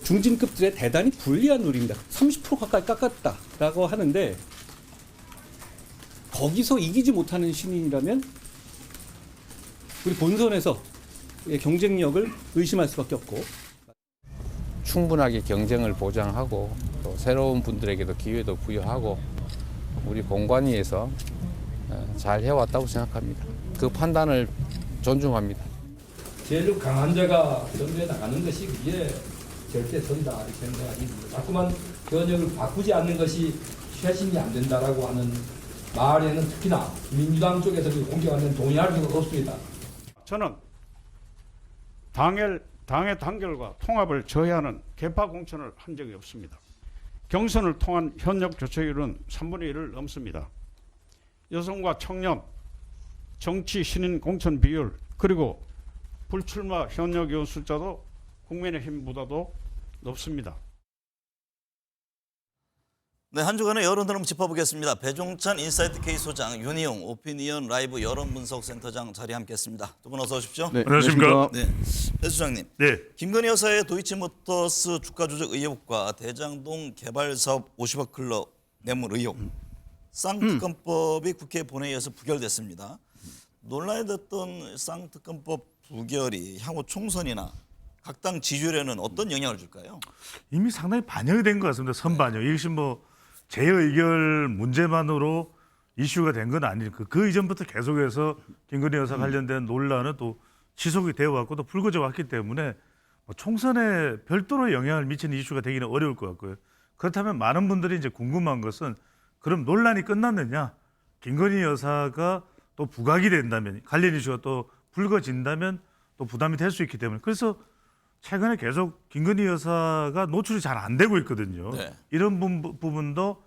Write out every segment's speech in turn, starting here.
중진급들의 대단히 불리한 룰입니다. 30% 가까이 깎았다라고 하는데 거기서 이기지 못하는 신인이라면 우리 본선에서 경쟁력을 의심할 수밖에 없고 충분하게 경쟁을 보장하고 또 새로운 분들에게도 기회도 부여하고 우리 공관위에서 잘 해왔다고 생각합니다. 그 판단을 존중합니다. 제일 강한 자가 전도에 나가는 것이 그게 절대 선다 이렇게 생각이 듭니다. 자꾸만 전역을 바꾸지 않는 것이 쇄신이 안 된다라고 하는 말에는 특히나 민주당 쪽에서 공격하는 동의할 수가 없습니다. 저는 당의 단결과 통합을 저해하는 개파 공천을 한 적이 없습니다. 경선을 통한 현역 교체율은 3분의 1을 넘습니다. 여성과 청년, 정치 신인 공천 비율, 그리고 불출마 현역 의원 숫자도 국민의힘보다도 높습니다. 네, 한 주간의 여론 흐름 짚어보겠습니다. 배종찬 인사이트 K 소장, 윤희용 오피니언 라이브 여론분석센터장 자리에 함께했습니다. 두 분 어서 오십시오. 네, 안녕하십니까. 네, 배 소장님. 네. 김건희 여사의 도이치모터스 주가 조작 의혹과 대장동 개발사업 50억 클럽 뇌물 의혹, 쌍특검법이 국회 본회의에서 부결됐습니다. 논란이 됐던 쌍특검법 부결이 향후 총선이나 각 당 지지율에는 어떤 영향을 줄까요? 이미 상당히 반영이 된 것 같습니다. 선반영. 이것이 뭐 재의결 문제만으로 이슈가 된 건 아니니까 그 이전부터 계속해서 김건희 여사 관련된 논란은 또 지속이 되어 왔고 또 불거져 왔기 때문에 뭐 총선에 별도로 영향을 미치는 이슈가 되기는 어려울 것 같고요. 그렇다면 많은 분들이 이제 궁금한 것은 그럼 논란이 끝났느냐? 김건희 여사가 또 부각이 된다면 관련 이슈가 또 불거진다면 또 부담이 될 수 있기 때문에 그래서 최근에 계속 김건희 여사가 노출이 잘 안 되고 있거든요. 네. 이런 부분도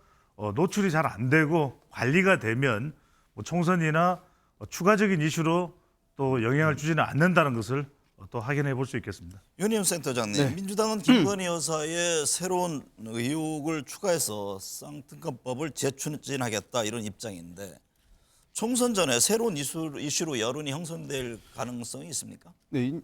노출이 잘 안 되고 관리가 되면 뭐 총선이나 추가적인 이슈로 또 영향을 주지는 않는다는 것을 또 확인해 볼 수 있겠습니다. 윤희용 센터장님, 네. 민주당은 김건희 여사의 새로운 의혹을 추가해서 쌍특검법을 재추진하겠다 이런 입장인데 총선 전에 새로운 이슈로 여론이 형성될 가능성이 있습니까? 네,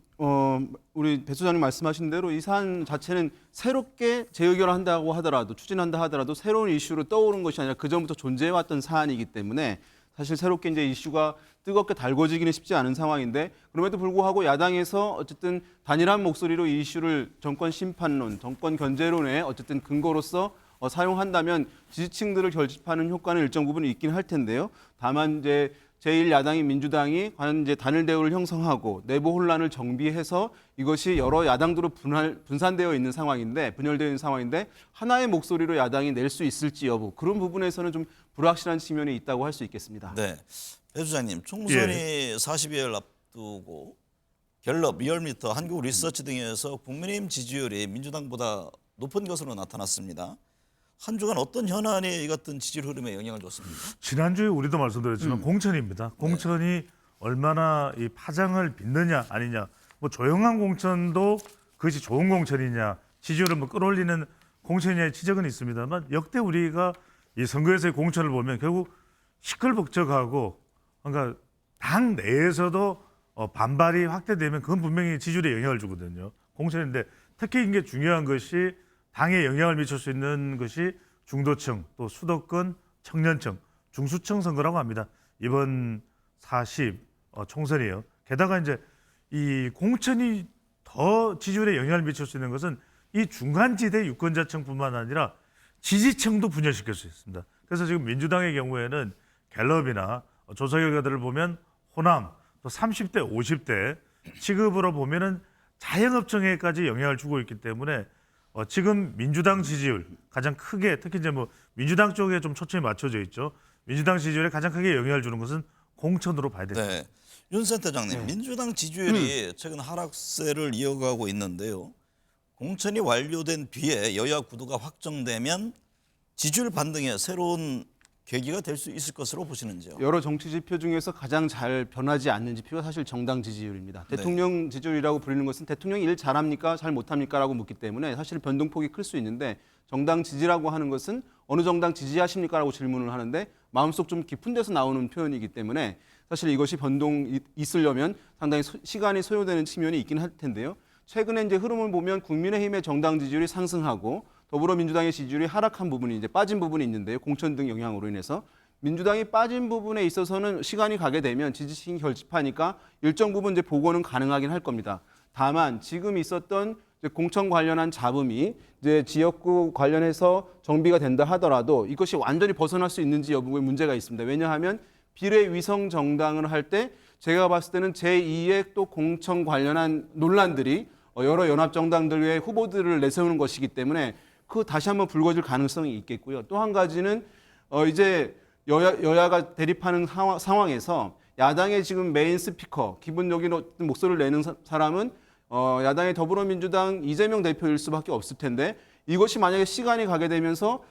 우리 배 소장님 말씀하신 대로 이 사안 자체는 새롭게 재의결한다고 하더라도 추진한다 하더라도 새로운 이슈로 떠오른 것이 아니라 그 전부터 존재해왔던 사안이기 때문에 사실 새롭게 이제 이슈가 뜨겁게 달궈지기는 쉽지 않은 상황인데 그럼에도 불구하고 야당에서 어쨌든 단일한 목소리로 이 이슈를 정권 심판론, 정권 견제론의 어쨌든 근거로서 사용한다면 지지층들을 결집하는 효과는 일정 부분 있긴 할 텐데요. 다만 이제 제1야당인 민주당이 과연 이제 단일 대우를 형성하고 내부 혼란을 정비해서 이것이 여러 야당으로 분산되어 있는 상황인데 분열되어 있는 상황인데 하나의 목소리로 야당이 낼 수 있을지 여부 그런 부분에서는 좀 불확실한 측면이 있다고 할 수 있겠습니다. 네, 배 소장님, 총선이 40여일 앞두고 갤럽, 리얼미터, 한국 리서치 등에서 국민의힘 지지율이 민주당보다 높은 것으로 나타났습니다. 한 주간 어떤 현안이 이 같은 지지율 흐름에 영향을 줬습니까? 지난주에 우리도 말씀드렸지만 공천입니다. 공천이 얼마나 이 파장을 빚느냐 아니냐. 뭐 조용한 공천도 그것이 좋은 공천이냐 지지율을 뭐 끌어올리는 공천이냐의 지적은 있습니다만 역대 우리가 이 선거에서의 공천을 보면 결국 시끌벅적하고 그러니까 당 내에서도 반발이 확대되면 그건 분명히 지지율에 영향을 주거든요. 공천인데 특히 이게 중요한 것이 당에 영향을 미칠 수 있는 것이 중도층, 또 수도권, 청년층, 중수층 선거라고 합니다. 이번 40 총선이에요. 게다가 이제 이 공천이 더 지지율에 영향을 미칠 수 있는 것은 이 중간지대 유권자층뿐만 아니라 지지층도 분열시킬 수 있습니다. 그래서 지금 민주당의 경우에는 갤럽이나 조사 결과들을 보면 호남, 또 30대, 50대 취급으로 보면은 자영업층에까지 영향을 주고 있기 때문에 지금 민주당 지지율 가장 크게 특히 이제 뭐 민주당 쪽에 좀 초점이 맞춰져 있죠. 민주당 지지율에 가장 크게 영향을 주는 것은 공천으로 봐야 됩니다. 네, 윤 센터장님, 민주당 지지율이 최근 하락세를 이어가고 있는데요. 공천이 완료된 뒤에 여야 구도가 확정되면 지지율 반등에 새로운 계기가 될 수 있을 것으로 보시는지요? 여러 정치 지표 중에서 가장 잘 변하지 않는 지표가 사실 정당 지지율입니다. 네. 대통령 지지율이라고 부르는 것은 대통령이 일 잘합니까? 잘 못합니까? 라고 묻기 때문에 사실 변동폭이 클 수 있는데 정당 지지라고 하는 것은 어느 정당 지지하십니까? 라고 질문을 하는데 마음속 좀 깊은 데서 나오는 표현이기 때문에 사실 이것이 변동이 있으려면 상당히 시간이 소요되는 측면이 있긴 할 텐데요. 최근에 이제 흐름을 보면 국민의힘의 정당 지지율이 상승하고 더불어민주당의 지지율이 하락한 부분이 이제 빠진 부분이 있는데요. 공천 등 영향으로 인해서 민주당이 빠진 부분에 있어서는 시간이 가게 되면 지지층이 결집하니까 일정 부분 이제 복원은 가능하긴 할 겁니다. 다만 지금 있었던 이제 공천 관련한 잡음이 이제 지역구 관련해서 정비가 된다 하더라도 이것이 완전히 벗어날 수 있는지 여부에 문제가 있습니다. 왜냐하면 비례 위성 정당을 할 때 제가 봤을 때는 제2의 또 공천 관련한 논란들이 여러 연합 정당들의 후보들을 내세우는 것이기 때문에 그 다시 한번 불거질 가능성이 있겠고요. 또 한 가지는 이제 여야가 대립하는 상황에서 야당의 지금 메인 스피커, 기본적인 목소리를 내는 사람은 야당의 더불어민주당 이재명 대표일 수밖에 없을 텐데 이것이 만약에 시간이 가게 되면서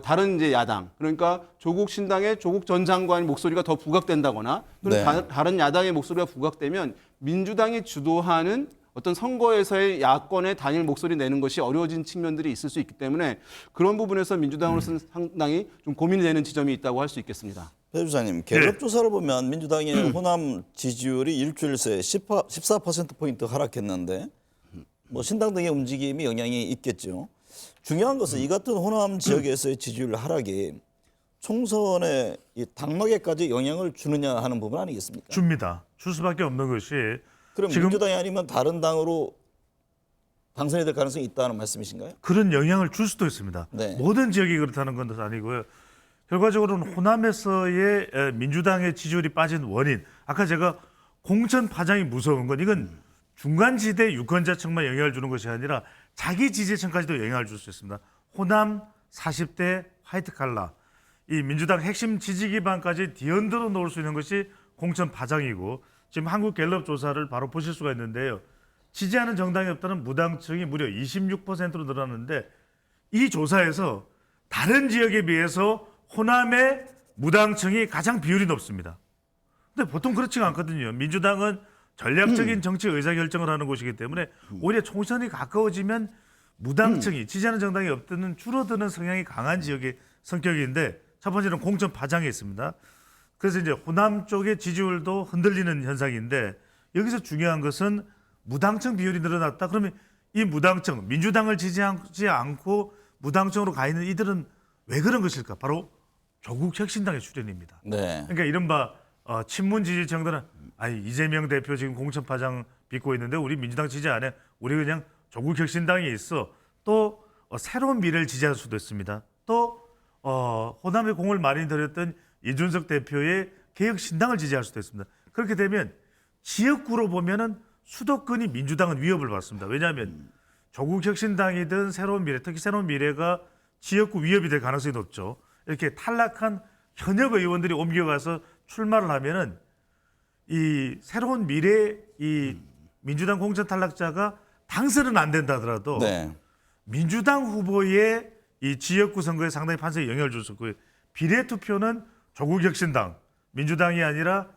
다른 이제 야당, 그러니까 조국 신당의 조국 전 장관 목소리가 더 부각된다거나 또는 네. 다른 야당의 목소리가 부각되면 민주당이 주도하는 어떤 선거에서의 야권의 단일 목소리 내는 것이 어려워진 측면들이 있을 수 있기 때문에 그런 부분에서 민주당으로서는 상당히 좀 고민이 되는 지점이 있다고 할 수 있겠습니다. 배 주사님, 갤럽 조사를 보면 민주당의 호남 지지율이 일주일 새에 14%포인트 하락했는데 뭐 신당 등의 움직임이 영향이 있겠죠. 중요한 것은 이 같은 호남 지역에서의 지지율 하락이 총선의 이 당락에까지 영향을 주느냐 하는 부분 아니겠습니까? 줍니다. 줄 수밖에 없는 것이 그럼 지금 민주당이 아니면 다른 당으로 당선이 될 가능성이 있다는 말씀이신가요? 그런 영향을 줄 수도 있습니다. 네. 모든 지역이 그렇다는 건 아니고요. 결과적으로는 호남에서의 민주당의 지지율이 빠진 원인, 아까 제가 공천 파장이 무서운 건 이건 중간지대 유권자층만 영향을 주는 것이 아니라 자기 지지층까지도 영향을 줄 수 있습니다. 호남 40대 화이트 칼라, 이 민주당 핵심 지지 기반까지 뒤흔들어 놓을 수 있는 것이 공천 파장이고 지금 한국 갤럽 조사를 바로 보실 수가 있는데요. 지지하는 정당이 없다는 무당층이 무려 26%로 늘었는데 이 조사에서 다른 지역에 비해서 호남의 무당층이 가장 비율이 높습니다. 근데 보통 그렇지가 않거든요. 민주당은 전략적인 정치 의사결정을 하는 곳이기 때문에 오히려 총선이 가까워지면 무당층이 지지하는 정당이 없다는 줄어드는 성향이 강한 지역의 성격인데 첫 번째는 공천 파장이 있습니다. 그래서 이제 호남 쪽의 지지율도 흔들리는 현상인데 여기서 중요한 것은 무당층 비율이 늘어났다. 그러면 이 무당층, 민주당을 지지하지 않고 무당층으로 가 있는 이들은 왜 그런 것일까? 바로 조국 혁신당의 출현입니다. 네. 그러니까 이른바 친문 지지층들은 아니 이재명 대표 지금 공천 파장 빚고 있는데 우리 민주당 지지 안 해. 우리 그냥 조국 혁신당이 있어. 또 새로운 미래를 지지할 수도 있습니다. 또 호남에 공을 많이 들였던 이준석 대표의 개혁신당을 지지할 수도 있습니다. 그렇게 되면 지역구로 보면은 수도권이 민주당은 위협을 받습니다. 왜냐하면 조국 혁신당이든 새로운 미래, 특히 새로운 미래가 지역구 위협이 될 가능성이 높죠. 이렇게 탈락한 현역 의원들이 옮겨가서 출마를 하면은 이 새로운 미래 이 민주당 공천 탈락자가 당선은 안 된다 하더라도 네. 민주당 후보의 이 지역구 선거에 상당히 판세에 영향을 줄 수 있고요. 비례 투표는 조국 혁신당, 민주당이 아니라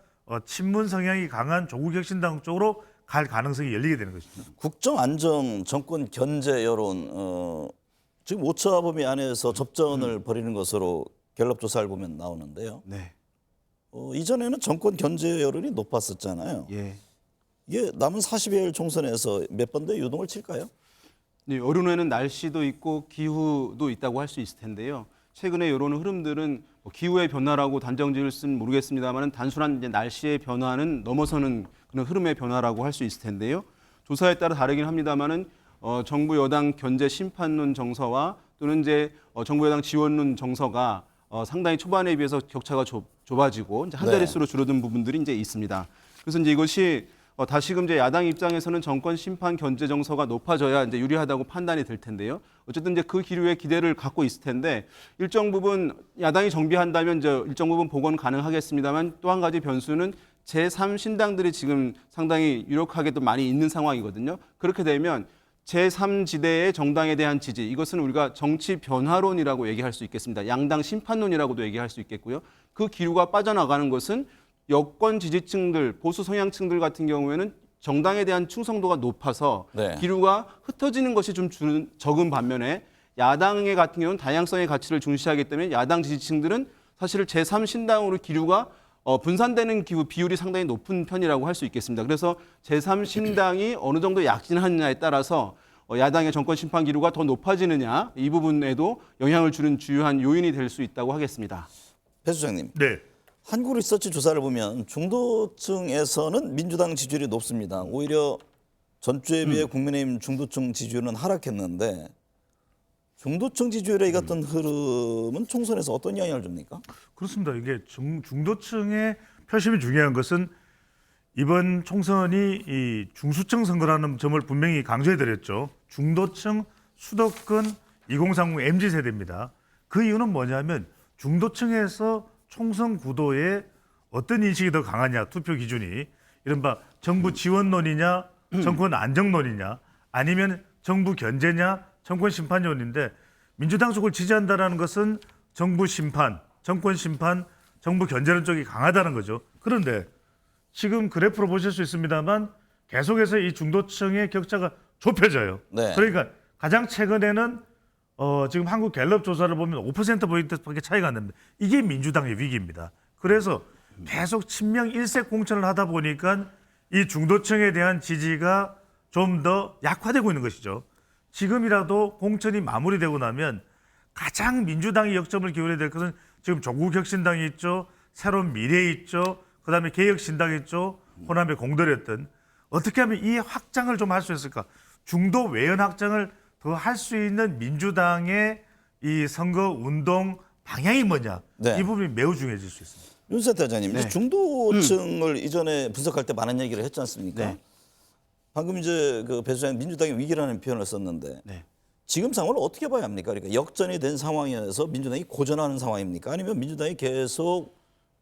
친문 성향이 강한 조국 혁신당 쪽으로 갈 가능성이 열리게 되는 것입니다. 국정 안정 정권 견제 여론 지금 오차 범위 안에서 접전을 벌이는 것으로 갤럽 조사를 보면 나오는데요. 네. 이전에는 정권 견제 여론이 높았었잖아요. 예. 이게 남은 40일 총선에서 몇 번 더 유동을 칠까요? 네, 여론에는 날씨도 있고 기후도 있다고 할 수 있을 텐데요. 최근의 여론 흐름들은 기후의 변화라고 단정 지을 수는 모르겠습니다만 단순한 이제 날씨의 변화는 넘어서는 그런 흐름의 변화라고 할 수 있을 텐데요. 조사에 따라 다르긴 합니다만은 정부 여당 견제 심판론 정서와 또는 이제 정부 여당 지원론 정서가 상당히 초반에 비해서 격차가 좁아지고 이제 한 네. 자릿수로 줄어든 부분들이 이제 있습니다. 그래서 이제 이것이 다시금 이제 야당 입장에서는 정권 심판 견제 정서가 높아져야 이제 유리하다고 판단이 될 텐데요. 어쨌든 이제 그 기류에 기대를 갖고 있을 텐데 일정 부분 야당이 정비한다면 이제 일정 부분 복원 가능하겠습니다만 또 한 가지 변수는 제3 신당들이 지금 상당히 유력하게 또 많이 있는 상황이거든요. 그렇게 되면 제3지대의 정당에 대한 지지, 이것은 우리가 정치 변화론이라고 얘기할 수 있겠습니다. 양당 심판론이라고도 얘기할 수 있겠고요. 그 기류가 빠져나가는 것은 여권 지지층들, 보수 성향층들 같은 경우에는 정당에 대한 충성도가 높아서 네. 기류가 흩어지는 것이 좀 적은 반면에 야당의 같은 경우는 다양성의 가치를 중시하기 때문에 야당 지지층들은 사실 제3신당으로 기류가 분산되는 비율이 상당히 높은 편이라고 할 수 있겠습니다. 그래서 제3신당이 어느 정도 약진하느냐에 따라서 야당의 정권 심판 기류가 더 높아지느냐 이 부분에도 영향을 주는 주요한 요인이 될 수 있다고 하겠습니다. 배 소장님, 네. 한국리서치 조사를 보면 중도층에서는 민주당 지지율이 높습니다. 오히려 전주에 비해 국민의힘 중도층 지지율은 하락했는데 중도층 지지율에 이 같은 흐름은 총선에서 어떤 영향을 줍니까? 그렇습니다. 이게 중도층의 표심이 중요한 것은 이번 총선이 이 중수층 선거라는 점을 분명히 강조해드렸죠. 중도층, 수도권, 2030 MZ 세대입니다. 그 이유는 뭐냐면 중도층에서 총선 구도에 어떤 인식이 더 강하냐, 투표 기준이 이른바 정부 지원론이냐, 정권 안정론이냐, 아니면 정부 견제냐, 정권 심판론인데 민주당 쪽을 지지한다는 것은 정부 심판, 정권 심판, 정부 견제론 쪽이 강하다는 거죠. 그런데 지금 그래프로 보실 수 있습니다만 계속해서 이 중도층의 격차가 좁혀져요. 네. 그러니까 가장 최근에는 지금 한국 갤럽 조사를 보면 5%포인트밖에 차이가 안 납니다. 이게 민주당의 위기입니다. 그래서 계속 친명 일색 공천을 하다 보니까 이 중도층에 대한 지지가 좀 더 약화되고 있는 것이죠. 지금이라도 공천이 마무리되고 나면 가장 민주당이 역점을 기울여야 될 것은 지금 조국혁신당이 있죠. 새로운 미래 있죠. 그다음에 개혁신당이 있죠. 호남의 공들였던 어떻게 하면 이 확장을 좀 할 수 있을까? 중도 외연 확장을 더 할 수 있는 민주당의 이 선거 운동 방향이 뭐냐? 네. 이 부분이 매우 중요해질 수 있습니다. 윤세태 회장님, 이제 중도층을 이전에 분석할 때 많은 얘기를 했지 않습니까? 네. 방금 이제 그 배 소장님 민주당의 위기라는 표현을 썼는데 네. 지금 상황을 어떻게 봐야 합니까? 그러니까 역전이 된 상황에서 민주당이 고전하는 상황입니까? 아니면 민주당이 계속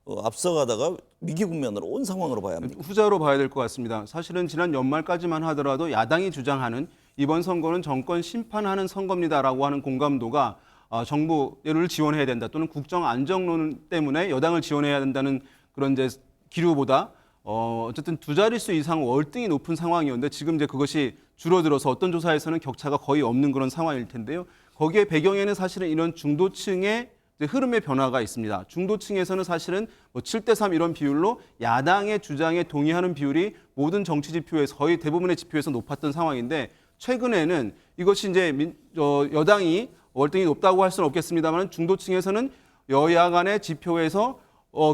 앞서가다가 위기 국면으로 온 상황으로 봐야 합니까? 후자로 봐야 될 것 같습니다. 사실은 지난 연말까지만 하더라도 야당이 주장하는 이번 선거는 정권 심판하는 선거입니다라고 하는 공감도가 정부를 지원해야 된다 또는 국정 안정론 때문에 여당을 지원해야 된다는 그런 이제 기류보다 어쨌든 두 자릿수 이상 월등히 높은 상황이었는데 지금 이제 그것이 줄어들어서 어떤 조사에서는 격차가 거의 없는 그런 상황일 텐데요. 거기에 배경에는 사실은 이런 중도층의 흐름의 변화가 있습니다. 중도층에서는 사실은 7대3 이런 비율로 야당의 주장에 동의하는 비율이 모든 정치 지표에서 거의 대부분의 지표에서 높았던 상황인데 최근에는 이것이 이제 여당이 월등히 높다고 할 수는 없겠습니다만 중도층에서는 여야 간의 지표에서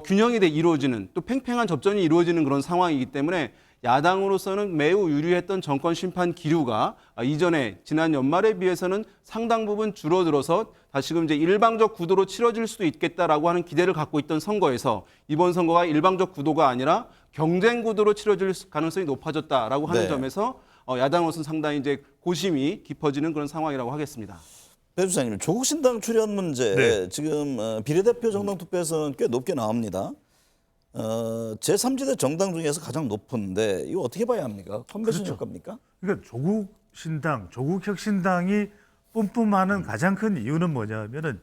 균형이 이루어지는 또 팽팽한 접전이 이루어지는 그런 상황이기 때문에 야당으로서는 매우 유리했던 정권 심판 기류가 이전에 지난 연말에 비해서는 상당 부분 줄어들어서 다시금 이제 일방적 구도로 치러질 수도 있겠다라고 하는 기대를 갖고 있던 선거에서 이번 선거가 일방적 구도가 아니라 경쟁 구도로 치러질 가능성이 높아졌다라고 하는 네. 점에서 야당으로서는 상당히 이제 고심이 깊어지는 그런 상황이라고 하겠습니다. 배 소장님, 조국신당 출연 문제 네. 지금 비례대표 정당 투표에서는 꽤 높게 나옵니다. 제3지대 정당 중에서 가장 높은데 이거 어떻게 봐야 합니까? 컨벤션 효과입니까? 그러니까 조국신당, 조국혁신당이 뿜뿜하는 가장 큰 이유는 뭐냐면은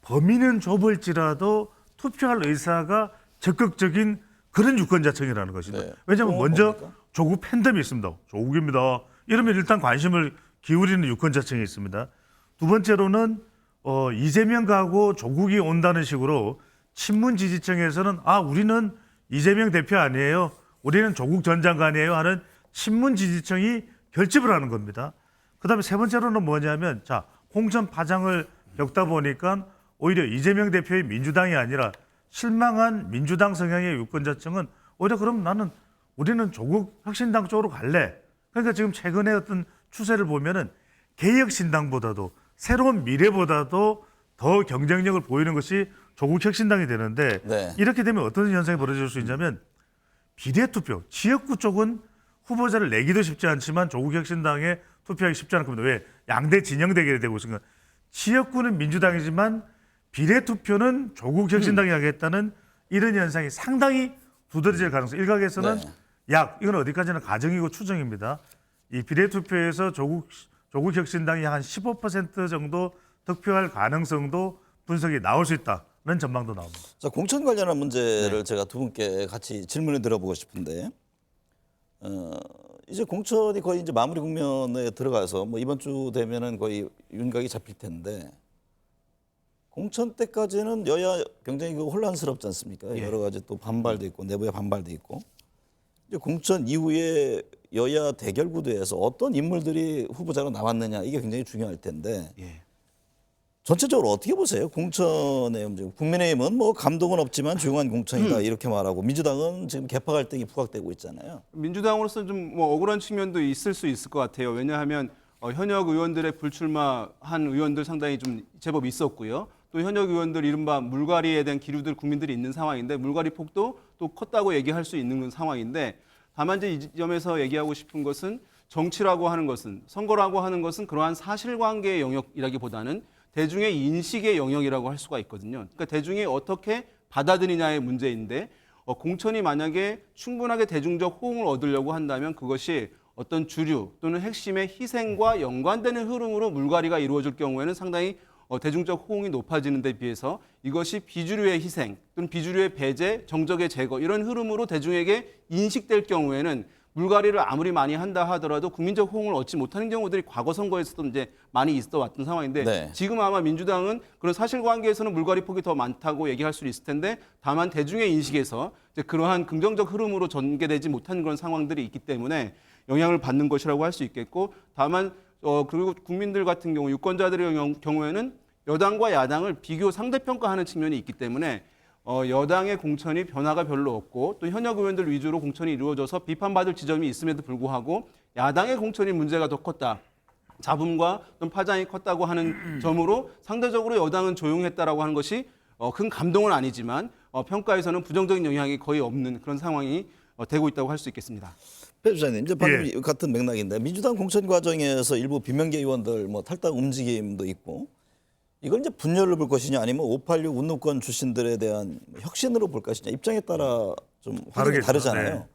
범위는 좁을지라도 투표할 의사가 적극적인 그런 유권자층이라는 것입니다. 네. 왜냐하면 먼저 뭡니까? 조국 팬덤이 있습니다. 조국입니다. 이러면 일단 관심을 기울이는 유권자층이 있습니다. 두 번째로는 이재명 가고 조국이 온다는 식으로 친문 지지층에서는 우리는 이재명 대표 아니에요. 우리는 조국 전 장관이에요 하는 친문 지지층이 결집을 하는 겁니다. 그다음에 세 번째로는 뭐냐면 공천 파장을 겪다 보니까 오히려 이재명 대표의 민주당이 아니라 실망한 민주당 성향의 유권자층은 오히려 그럼 우리는 조국 혁신당 쪽으로 갈래. 그러니까 지금 최근에 어떤 추세를 보면은 개혁신당보다도 새로운 미래보다도 더 경쟁력을 보이는 것이 조국혁신당이 되는데 네. 이렇게 되면 어떤 현상이 벌어질 수 있냐면 비례투표, 지역구 쪽은 후보자를 내기도 쉽지 않지만 조국혁신당에 투표하기 쉽지 않을 겁니다. 왜? 양대 진영 대결이 되고 있으니까. 지역구는 민주당이지만 비례투표는 조국혁신당이 하겠다는 이런 현상이 상당히 두드러질 가능성. 일각에서는 네. 이건 어디까지나 가정이고 추정입니다. 이 비례투표에서 조국혁신당이 한 15% 정도 득표할 가능성도 분석이 나올 수 있다는 전망도 나옵니다. 자, 공천 관련한 문제를 제가 두 분께 같이 질문을 드려보고 싶은데 이제 공천이 거의 이제 마무리 국면에 들어가서 이번 주 되면은 거의 윤곽이 잡힐 텐데 공천 때까지는 여야 굉장히 혼란스럽지 않습니까? 예. 여러 가지 또 반발도 있고 내부의 반발도 있고. 이제 공천 이후에 여야 대결 구도에서 어떤 인물들이 후보자로 나왔느냐 이게 굉장히 중요할 텐데 예. 전체적으로 어떻게 보세요? 공천의 문제. 국민의힘은 뭐 감동은 없지만 조용한 공천이다 이렇게 말하고 민주당은 지금 개파 갈등이 부각되고 있잖아요. 민주당으로서는 좀 뭐 억울한 측면도 있을 수 있을 것 같아요. 왜냐하면 현역 의원들의 불출마한 의원들 상당히 좀 제법 있었고요. 또 현역 의원들 이른바 물갈이에 대한 기류들 국민들이 있는 상황인데 물갈이 폭도 또 컸다고 얘기할 수 있는 상황인데 다만 이제 이 점에서 얘기하고 싶은 것은 정치라고 하는 것은 선거라고 하는 것은 그러한 사실관계의 영역이라기보다는 대중의 인식의 영역이라고 할 수가 있거든요. 그러니까 대중이 어떻게 받아들이냐의 문제인데 공천이 만약에 충분하게 대중적 호응을 얻으려고 한다면 그것이 어떤 주류 또는 핵심의 희생과 연관되는 흐름으로 물갈이가 이루어질 경우에는 상당히 대중적 호응이 높아지는 데 비해서 이것이 비주류의 희생 또는 비주류의 배제, 정적의 제거 이런 흐름으로 대중에게 인식될 경우에는 물갈이를 아무리 많이 한다 하더라도 국민적 호응을 얻지 못하는 경우들이 과거 선거에서도 이제 많이 있어 왔던 상황인데 네. 지금 아마 민주당은 그런 사실관계에서는 물갈이 폭이 더 많다고 얘기할 수 있을 텐데 다만 대중의 인식에서 이제 그러한 긍정적 흐름으로 전개되지 못한 그런 상황들이 있기 때문에 영향을 받는 것이라고 할 수 있겠고 다만 그리고 국민들 같은 경우 유권자들의 경우에는 여당과 야당을 비교 상대평가하는 측면이 있기 때문에 여당의 공천이 변화가 별로 없고 또 현역 의원들 위주로 공천이 이루어져서 비판받을 지점이 있음에도 불구하고 야당의 공천이 문제가 더 컸다. 잡음과 좀 파장이 컸다고 하는 점으로 상대적으로 여당은 조용했다라고 하는 것이 큰 감동은 아니지만 평가에서는 부정적인 영향이 거의 없는 그런 상황이 되고 있다고 할 수 있겠습니다. 배 주장님 이제 방금 같은 맥락인데 민주당 공천 과정에서 일부 비명계 의원들 뭐 탈당 움직임도 있고 이걸 이제 분열을 볼 것이냐 아니면 586 운동권 출신들에 대한 혁신으로 볼 것이냐 입장에 따라 좀 확연히 다르잖아요. 네.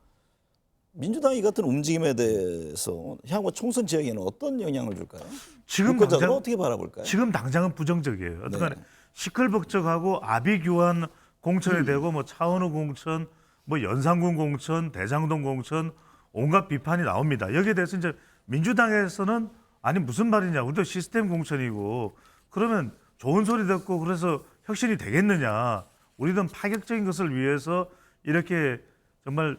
민주당이 이 같은 움직임에 대해서 향후 총선 지역에는 어떤 영향을 줄까요? 지금 유권자들은 당장 어떻게 바라볼까요? 지금 당장은 부정적이에요. 어떡하나 네. 시끌벅적하고 아비규환 공천이 되고 뭐 차은우 공천, 뭐 연산군 공천, 대장동 공천 온갖 비판이 나옵니다. 여기에 대해서 이제 민주당에서는 아니 무슨 말이냐, 우리도 시스템 공천이고 그러면 좋은 소리 듣고 그래서 혁신이 되겠느냐? 우리는 파격적인 것을 위해서 이렇게 정말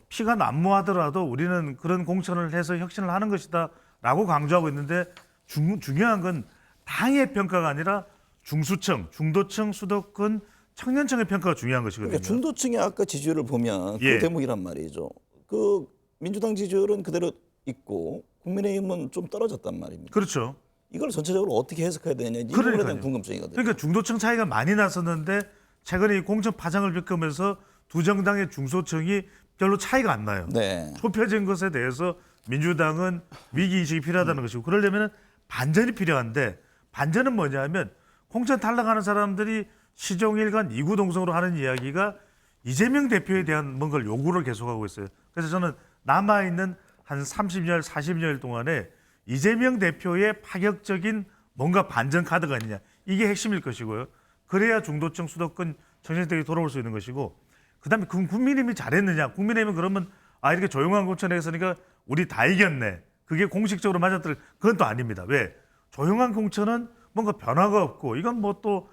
피가 난무하더라도 우리는 그런 공천을 해서 혁신을 하는 것이다라고 강조하고 있는데 중요한 건 당의 평가가 아니라 중수층, 중도층, 수도권, 청년층의 평가가 중요한 것이거든요. 그러니까 중도층의 아까 지지율을 보면 그 예. 대목이란 말이죠. 그 민주당 지지율은 그대로 있고 국민의힘은 좀 떨어졌단 말입니다. 그렇죠. 이걸 전체적으로 어떻게 해석해야 되냐 이 부분에 대한 그러니까요. 궁금증이거든요. 그러니까 중도층 차이가 많이 났었는데 최근에 이 공천 파장을 겪으면서 두 정당의 중소층이 별로 차이가 안 나요. 네. 좁혀진 것에 대해서 민주당은 위기인식이 필요하다는 것이고 그러려면 반전이 필요한데 반전은 뭐냐면 공천 탈락하는 사람들이 시종일관 이구동성으로 하는 이야기가 이재명 대표에 대한 뭔가를 요구를 계속하고 있어요. 그래서 저는 남아있는 한 30년, 40년 동안에 이재명 대표의 파격적인 뭔가 반전 카드가 아니냐. 이게 핵심일 것이고요. 그래야 중도층, 수도권, 청년층이 돌아올 수 있는 것이고 그다음에 국민의힘이 잘했느냐. 국민의힘은 그러면 이렇게 조용한 공천에 했으니까 우리 다 이겼네. 그게 공식적으로 맞았더니 그건 또 아닙니다. 왜? 조용한 공천은 뭔가 변화가 없고 이건 뭐 또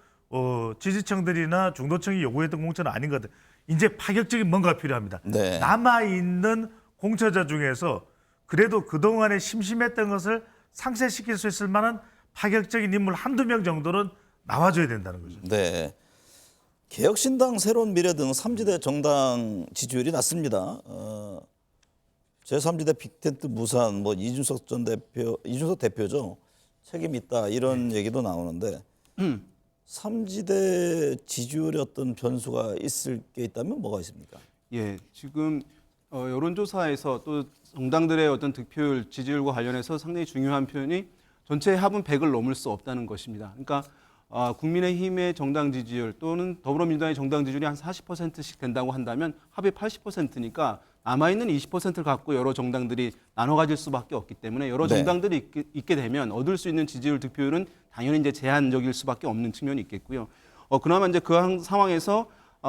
지지층들이나 중도층이 요구했던 공천은 아닌 것 같아요. 이제 파격적인 뭔가가 필요합니다. 네. 남아있는 공천자 중에서 그래도 그동안에 심심했던 것을 상쇄시킬 수 있을 만한 파격적인 인물 한두 명 정도는 나와줘야 된다는 거죠. 네. 개혁신당, 새로운 미래 등 3지대 정당 지지율이 낮습니다. 제3지대 빅텐트 무산, 뭐 이준석 대표죠. 책임 있다 이런 얘기도 나오는데 3지대 지지율에 어떤 변수가 있을 게 있다면 뭐가 있습니까? 예, 지금 여론조사에서 또 정당들의 어떤 득표율, 지지율과 관련해서 상당히 중요한 표현이 전체 합은 100을 넘을 수 없다는 것입니다. 그러니까 국민의힘의 정당 지지율 또는 더불어민주당의 정당 지지율이 한 40%씩 된다고 한다면 합이 80%니까 남아있는 20%를 갖고 여러 정당들이 나눠 가질 수밖에 없기 때문에 여러 네. 정당들이 있게 되면 얻을 수 있는 지지율 득표율은 당연히 이제 제한적일 수밖에 없는 측면이 있겠고요. 그나마 이제 그 상황에서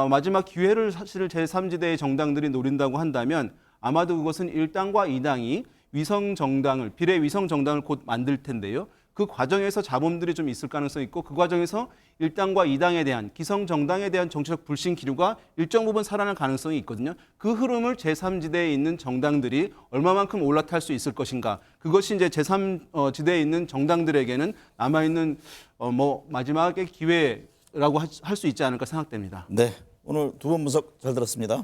마지막 기회를 사실 제3지대의 정당들이 노린다고 한다면 아마도 그것은 1당과 2당이 위성 정당을 비례 위성 정당을 곧 만들 텐데요. 그 과정에서 잡음들이 좀 있을 가능성이 있고 그 과정에서 1당과 2당에 대한 기성 정당에 대한 정치적 불신 기류가 일정 부분 살아날 가능성이 있거든요. 그 흐름을 제3지대에 있는 정당들이 얼마만큼 올라탈 수 있을 것인가. 그것이 이제 제3지대에 있는 정당들에게는 남아있는 마지막의 기회라고 할 수 있지 않을까 생각됩니다. 네, 오늘 두 분 분석 잘 들었습니다.